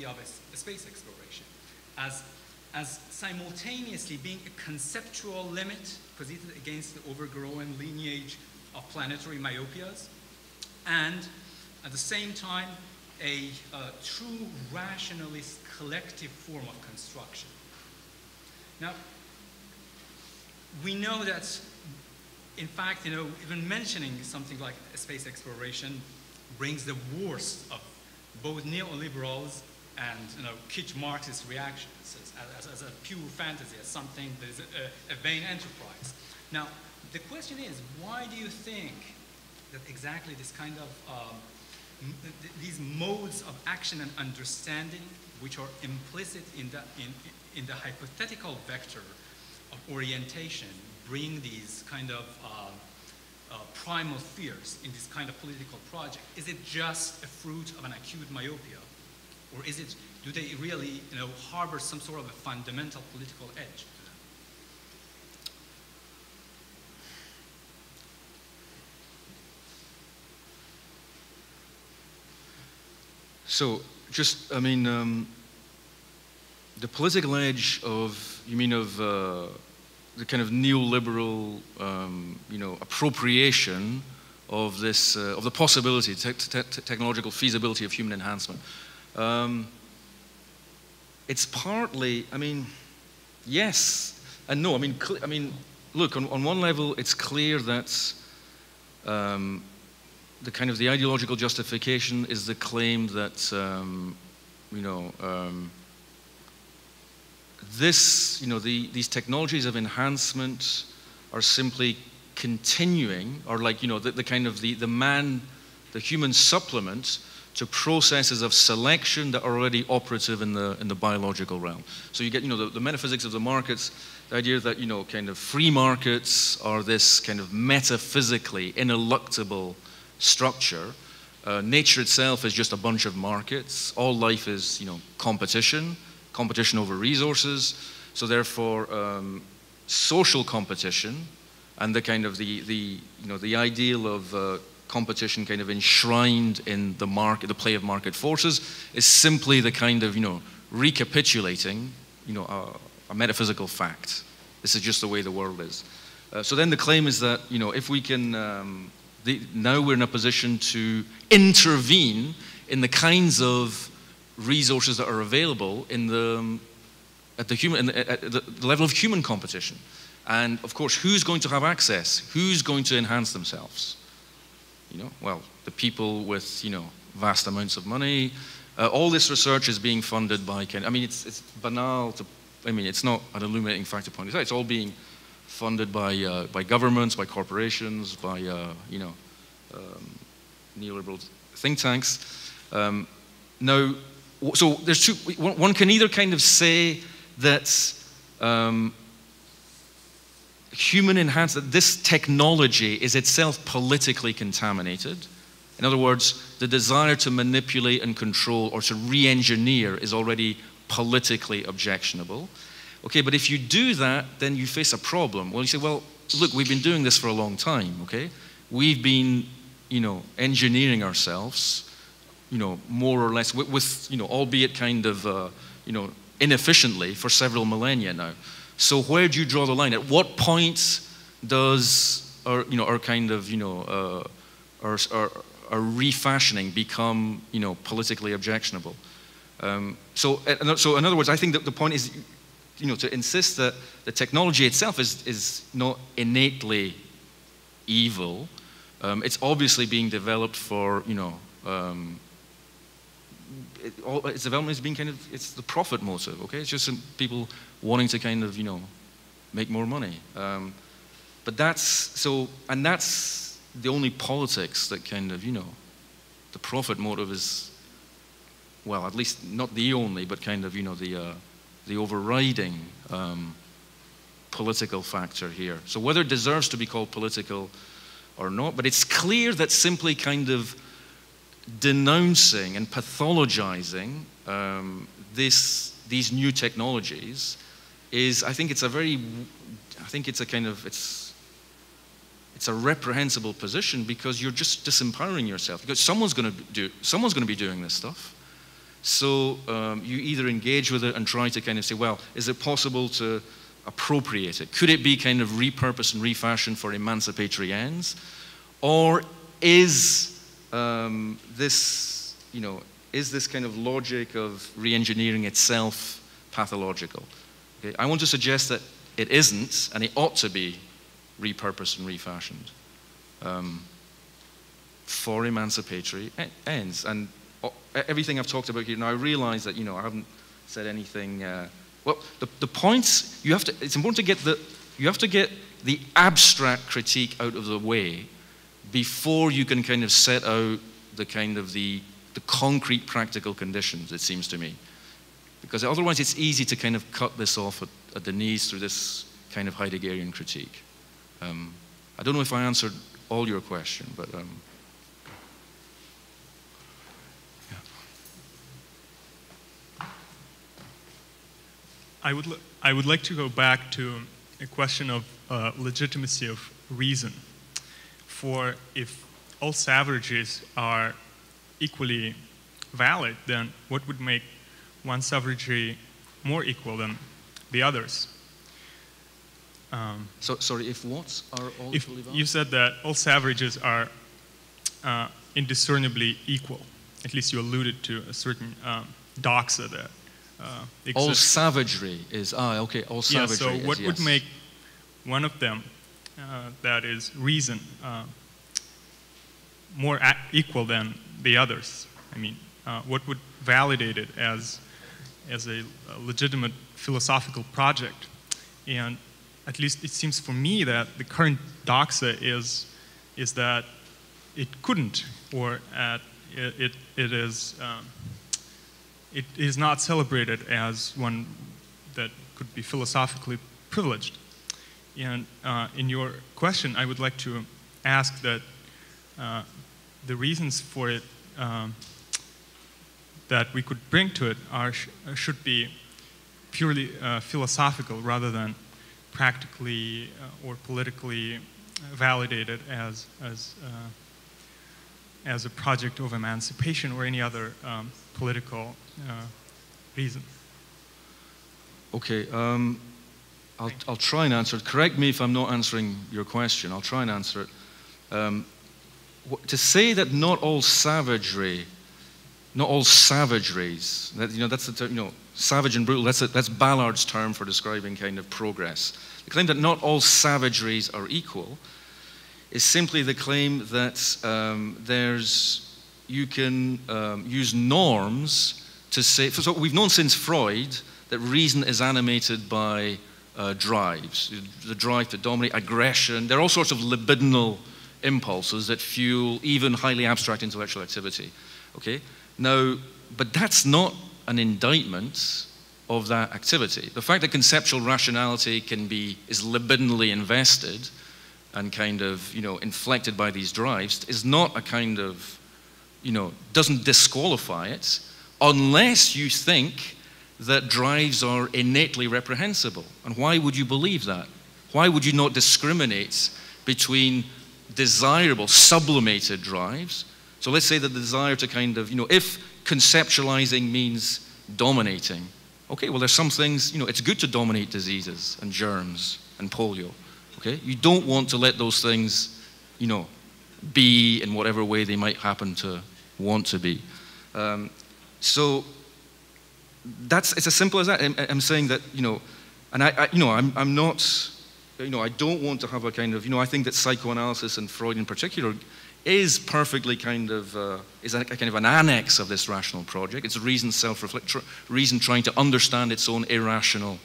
idea of a space exploration as simultaneously being a conceptual limit posited against the overgrown lineage of planetary myopias, and at the same time, a true rationalist collective form of construction. Now, we know that, in fact, even mentioning something like space exploration brings the worst of both neoliberals and kitsch Marxist reactions as a pure fantasy, as something that is a vain enterprise. Now, the question is, why do you think that exactly this kind of these modes of action and understanding, which are implicit in the hypothetical vector of orientation, bring these kind of primal fears in this kind of political project? Is it just a fruit of an acute myopia, or do they really harbor some sort of a fundamental political edge? So, just, I mean, the political edge of, you mean of the kind of neoliberal, appropriation of this, of the possibility, technological feasibility of human enhancement. It's partly, I mean, yes and no. I mean, look, on one level, it's clear that the kind of the ideological justification is the claim that, these technologies of enhancement are simply continuing, or like, the human supplement to processes of selection that are already operative in the biological realm. So you get, the metaphysics of the markets, the idea that, kind of free markets are this kind of metaphysically ineluctable structure. Nature itself is just a bunch of markets. All life is, competition over resources. So therefore, social competition and the kind of the ideal of competition kind of enshrined in the market, the play of market forces, is simply the kind of, recapitulating, a metaphysical fact. This is just the way the world is. So then the claim is that, if we can, now we're in a position to intervene in the kinds of resources that are available at the level of human competition. And of course, who's going to have access? Who's going to enhance themselves? Well, the people with, vast amounts of money. All this research is being funded by, it's banal to, it's not an illuminating fact to point this out. It's all being funded by governments, by corporations, by, neoliberal think tanks. Now, so there's two, one can either kind of say that human enhancement, this technology is itself politically contaminated. In other words, the desire to manipulate and control or to re-engineer is already politically objectionable. Okay, but if you do that, then you face a problem. Well, you say, well, look, we've been doing this for a long time, okay? We've been, engineering ourselves, more or less, with albeit kind of, inefficiently for several millennia now. So where do you draw the line? At what point does our kind of, our refashioning become, politically objectionable? So in other words, I think that the point is, to insist that the technology itself is not innately evil. It's obviously being developed for, its development is being kind of, it's the profit motive, okay? It's just people wanting to kind of, make more money. But that's the only politics that kind of, the profit motive is, well, at least not the only, but kind of, the overriding political factor here. So whether it deserves to be called political or not, but it's clear that simply kind of denouncing and pathologizing these new technologies is, I think it's a reprehensible position, because you're just disempowering yourself. Because someone's going to be doing this stuff. So you either engage with it and try to kind of say, well, is it possible to appropriate it? Could it be kind of repurposed and refashioned for emancipatory ends? Or is this, is this kind of logic of re-engineering itself pathological? Okay? I want to suggest that it isn't, and it ought to be repurposed and refashioned for emancipatory ends. And everything I've talked about here, now I realize that, I haven't said anything, well, the points, it's important to get you have to get the abstract critique out of the way before you can kind of set out the concrete practical conditions, it seems to me. Because otherwise it's easy to kind of cut this off at the knees through this kind of Heideggerian critique. I don't know if I answered all your question, but yeah. I would like to go back to a question of legitimacy of reason. For if all savageries are equally valid, then what would make one savagery more equal than the others? So, sorry, if what are all equally valid? You said that all savages are indiscernibly equal. At least you alluded to a certain doxa that exists. All savagery is, okay, all savagery yeah, so what is, would yes. make one of them, that is reason, more equal than the others? I mean, what would validate it as a legitimate philosophical project? And at least it seems for me that the current doxa is that it couldn't, or it is not celebrated as one that could be philosophically privileged. And in your question, I would like to ask that the reasons for it that we could bring to it should be purely philosophical rather than practically or politically validated as a project of emancipation or any other political reason. Okay, I'll try and answer it. Correct me if I'm not answering your question. I'll try and answer it. To say that not all savageries, that's savage and brutal. That's Ballard's term for describing kind of progress. The claim that not all savageries are equal is simply the claim that you can use norms to say. So we've known since Freud that reason is animated by drives, the drive to dominate, aggression. There are all sorts of libidinal impulses that fuel even highly abstract intellectual activity. Okay? Now, but that's not an indictment of that activity. The fact that conceptual rationality is libidinally invested and kind of, inflected by these drives is not a kind of, doesn't disqualify it unless you think that drives are innately reprehensible. And why would you believe that? Why would you not discriminate between desirable, sublimated drives? So let's say that the desire to kind of, if conceptualizing means dominating, okay, well, there's some things, it's good to dominate diseases and germs and polio, okay? You don't want to let those things, be in whatever way they might happen to want to be. So it's as simple as that. I'm saying that, and I'm not, I don't want to have a kind of, I think that psychoanalysis and Freud in particular is perfectly kind of, is a kind of an annex of this rational project. It's reason reason trying to understand its own irrational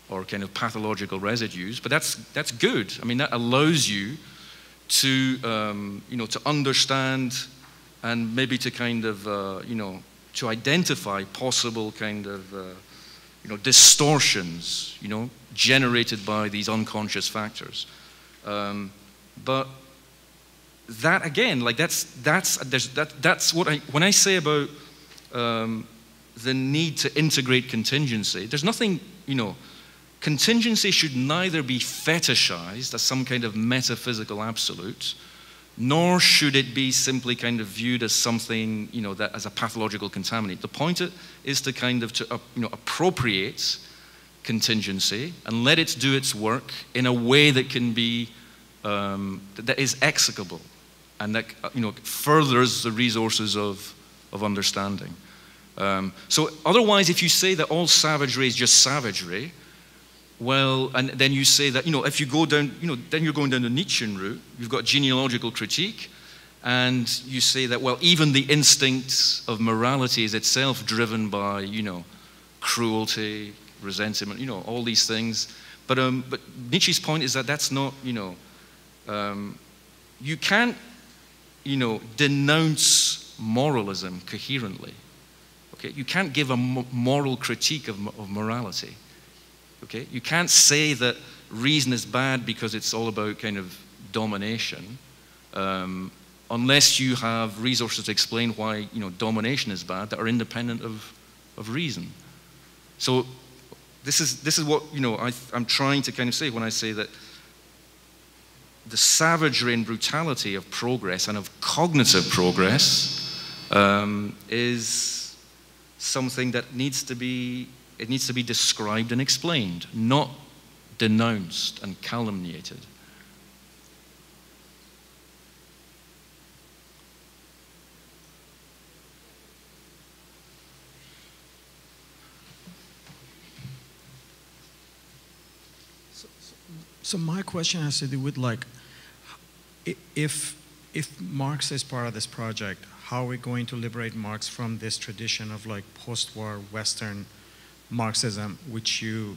or kind of pathological residues, but that's good. I mean, that allows you to, to understand and maybe to kind of, to identify possible kind of, distortions, generated by these unconscious factors. But that again, like that's what when I say about the need to integrate contingency, there's nothing, contingency should neither be fetishized as some kind of metaphysical absolute, nor should it be simply kind of viewed as something, that as a pathological contaminant. The point is to kind of appropriate contingency and let it do its work in a way that can be, that is execrable and that, furthers the resources of understanding. So otherwise, if you say that all savagery is just savagery, well, and then you say that, if you go down, then you're going down the Nietzschean route. You've got genealogical critique, and you say that, well, even the instinct of morality is itself driven by, cruelty, resentment, all these things. But Nietzsche's point is that that's not, you can't, denounce moralism coherently. Okay, you can't give a moral critique of morality. Okay, you can't say that reason is bad because it's all about kind of domination, unless you have resources to explain why domination is bad that are independent of reason. So this is what I'm trying to kind of say when I say that the savagery and brutality of progress and of cognitive progress is something that needs to be described and explained, not denounced and calumniated. So my question has to do with, like, if Marx is part of this project, how are we going to liberate Marx from this tradition of, like, post-war Western Marxism, which you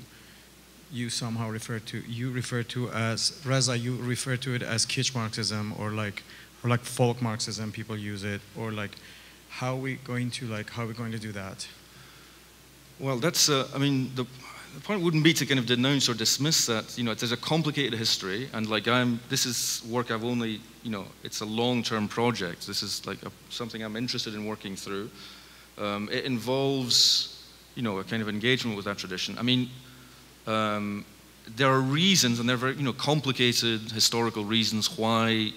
somehow refer to as, Reza, you refer to it as kitsch Marxism, or like folk Marxism, people use it, or like, how are we going to do that? Well, that's, I mean, the point wouldn't be to kind of denounce or dismiss that, there's a complicated history, and like this is work I've only, it's a long-term project. This is like something I'm interested in working through. It involves, a kind of engagement with that tradition. I mean, there are reasons, and they're very, complicated historical reasons why,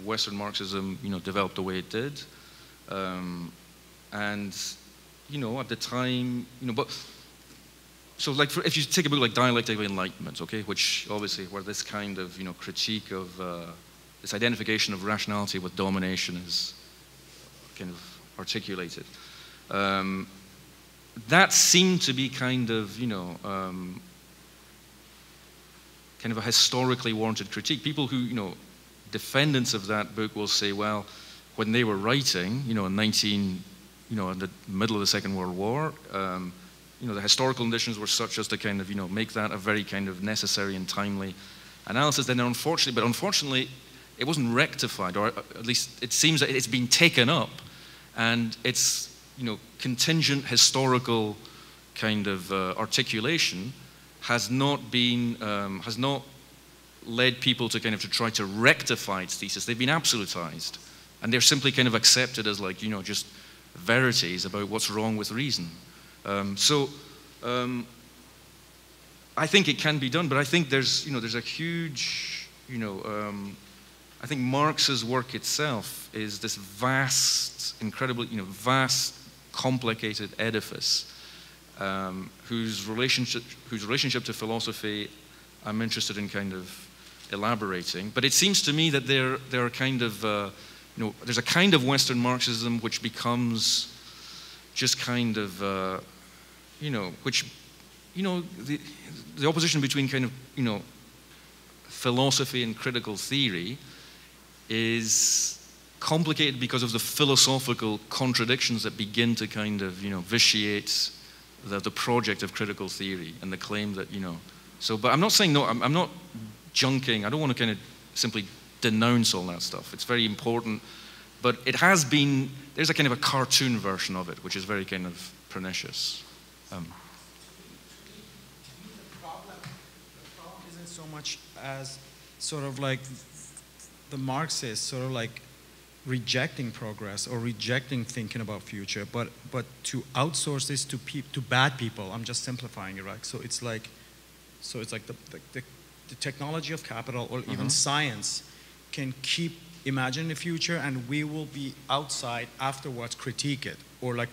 Western Marxism, developed the way it did. And, at the time, but, so like, if you take a book like Dialectic of Enlightenment, okay, which obviously, where this kind of, critique of, this identification of rationality with domination is kind of articulated. That seemed to be kind of, kind of a historically warranted critique. People who, defendants of that book will say, well, when they were writing, in in the middle of the Second World War, the historical conditions were such as to kind of, make that a very kind of necessary and timely analysis. Then unfortunately, it wasn't rectified, or at least it seems that it's been taken up, and it's, contingent historical kind of articulation has not led people to kind of to try to rectify its thesis. They've been absolutized, and they're simply kind of accepted as like, just verities about what's wrong with reason. I think it can be done, but I think there's a huge, I think Marx's work itself is this vast, incredibly, vast, complicated edifice whose relationship to philosophy I'm interested in kind of elaborating. But it seems to me that there are kind of, there's a kind of Western Marxism which becomes just kind of, which, the opposition between kind of, philosophy and critical theory is complicated because of the philosophical contradictions that begin to kind of, vitiate the project of critical theory and the claim that, so, but I'm not saying, no, I'm not junking, I don't want to kind of simply denounce all that stuff. It's very important, but it has been, there's a kind of a cartoon version of it, which is very kind of pernicious. The problem isn't so much as sort of like the Marxists sort of like rejecting progress or rejecting thinking about future, but to outsource this to bad people. I'm just simplifying it, right? So it's like the technology of capital, or even science, can keep imagine the future and we will be outside afterwards critique it or like